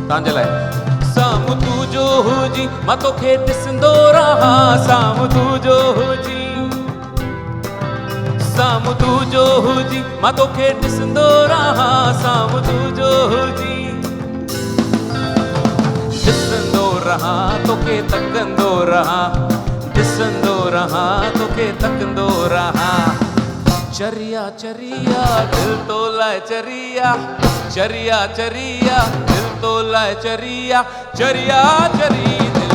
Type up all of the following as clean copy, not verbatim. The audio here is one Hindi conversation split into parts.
तांजल है। साम्हूं तू जो हुजी मां तोखे ॾिसंदो रहां, साम्हूं तू जो हुजी, साम्हूं तू जो हुजी मां तोखे ॾिसंदो रहां, साम्हूं तू जो हुजी, ॾिसंदो रहां तोखे तकंदो रहां, ॾिसंदो रहां तोखे तकंदो रहां। चरिया चरिया दिल तो लाए चरिया, चरिया चरिया दिल तो लाए चरिया, चरिया चरी दिल।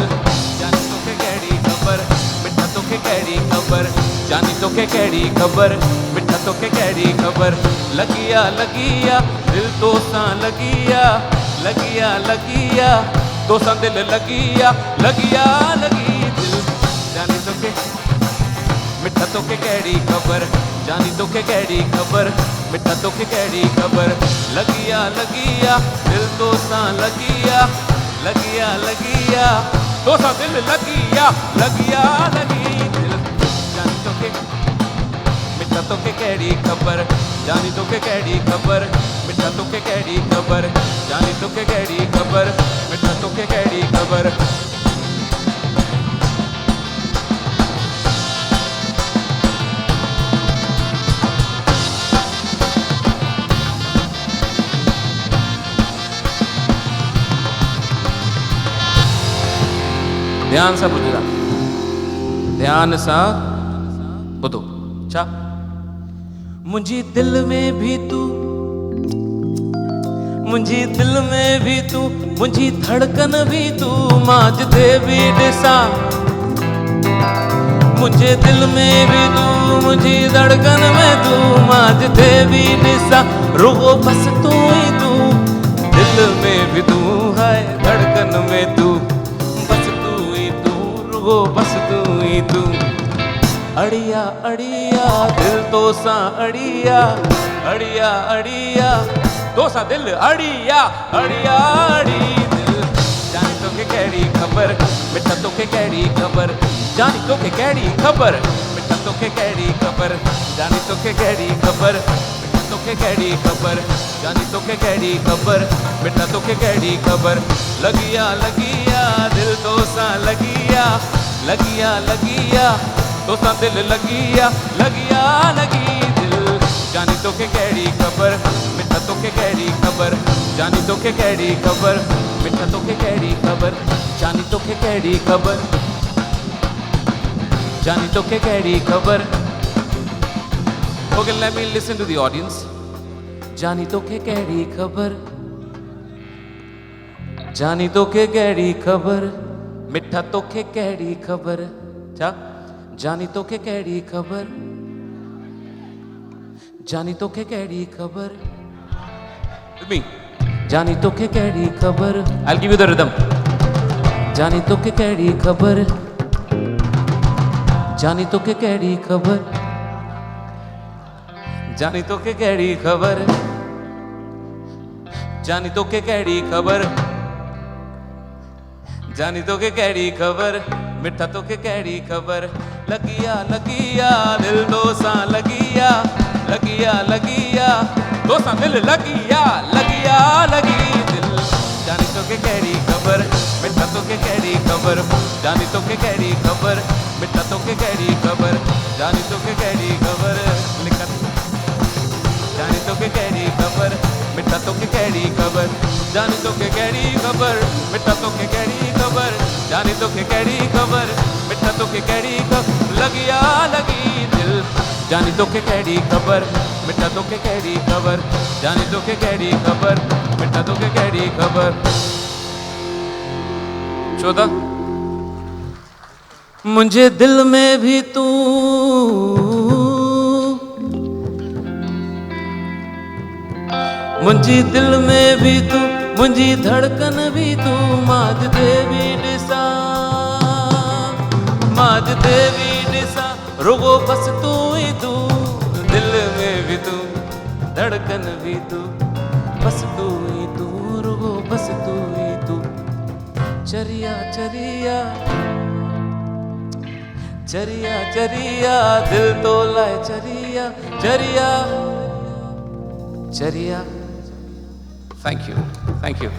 जानी तोखे कहिड़ी ख़बर मिठा तोखे कहिड़ी ख़बर, जानी तोखे कहिड़ी ख़बर मिठा तोखे कहिड़ी ख़बर। लगिया लगिया दिल तो सां लगिया, लगिया लगिया तो सां दिल लगिया, लगिया लगी दिल। जानी तोखे मिठा तोखे कहिड़ी ख़बर, जानी तोखे कहिड़ी ख़बर मिठा तोखे कहिड़ी ख़बर। लगिया लगिया दिल तो सां लगिया, लगिया लगिया तो सां दिल लगिया, लगिया लगी दिल। जानी तोखे मिठा तोखे कहिड़ी ख़बर, जानी तोखे कहिड़ी ख़बर मिठा तोखे कहिड़ी ख़बर, जानी तोखे कहिड़ी ख़बर मिठा तोखे कहिड़ी ख़बर। ध्यान सां ॿुधो, ध्यान सां ॿुधो। छा? मुंहिंजी दिल में भी तू, मुंहिंजी दिल में भी तू, मुंहिंजी धड़कन भी तू, मां जिथे भी ॾिसां। मुंहिंजे दिल में भी तू, मुंहिंजी धड़कन में तू, मां जिथे भी ॾिसां। रुगो बस तू ही तू, दिल में भी तू है, धड़कन में तू, वो बस तू ही तू। अड़िया अड़िया दिल तो सां अड़िया, अड़िया अड़िया तो सां दिल अड़िया, अड़िया अड़ी दिल। जानी तोखे कहिड़ी ख़बर मिठा तोखे कहिड़ी ख़बर, जानी तोखे कहिड़ी ख़बर मिठा तोखे कहिड़ी ख़बर, जानी तोखे कहिड़ी ख़बर मिठा तोखे कहिड़ी ख़बर, जानी तोखे कहिड़ी ख़बर मिठा तोखे कहिड़ी ख़बर। लगिया लगिया दिल तो सां लगिया, लगिया लगिया तो सां दिल लगिया, लगिया लगी दिल। जानी तोखे कहिड़ी ख़बर मिठा तोखे कहिड़ी ख़बर, जानी तोखे कहिड़ी ख़बर मिठा तोखे कहिड़ी ख़बर, जानी तोखे कहिड़ी ख़बर, जानी तोखे कहिड़ी ख़बर। Okay, let me listen to the audience. जानी तोखे कहिड़ी ख़बर, जानी तोखे कहिड़ी ख़बर मिठा तोखे कहिड़ी ख़बर। छा? जानी तोखे कहिड़ी ख़बर, जानी तोखे कहिड़ी ख़बर। With me. जानी तोखे कहिड़ी ख़बर। I'll give you the rhythm. जानी तोखे कहिड़ी ख़बर, जानी तोखे कहिड़ी ख़बर, जानी तोखे कहिड़ी ख़बर, जानी तोखे कहिड़ी ख़बर, जानी तोखे कहिड़ी ख़बर मिठा तोखे कहिड़ी ख़बर। लगिया लगिया दिल तो सां लगिया, लगिया लगिया तो सां दिल लगिया, लगिया लगी दिल। जानी तोखे कहिड़ी ख़बर मिठा तोखे कहिड़ी ख़बर, जानी तोखे कहिड़ी ख़बर मिठा तोखे कहिड़ी ख़बर, जानी तोखे कहिड़ी ख़बर लिखत, जानी तोखे कहिड़ी ख़बर मिठा तोखे कहिड़ी ख़बर, जानी तोखे कहिड़ी ख़बर मिठा तोखे कहिड़ी ख़बर, जानी तोखे कहिड़ी ख़बर मिठा तोखे कहिड़ी ख़बर। लगिया लगी दिल। जानी तोखे कहिड़ी ख़बर मिठा तोखे कहिड़ी ख़बर, जानी तोखे कहिड़ी ख़बर मिठा तोखे कहिड़ी ख़बर। 14 मुंहिंजे दिल में भी तू, मुंहिंजी दिल में भी तू, मुंहिंजी धड़कन भी तू, मां जिथे भी ॾिसां, मां जिथे भी ॾिसां। रुगो बस तू ही तू, दिल में भी तू, धड़कन भी तू, बस तू ही तू, रुगो बस तू ही तू। चरिया चरिया चरिया चरिया दिल तो लाए चरिया, चरिया चरिया। Thank you. Thank you.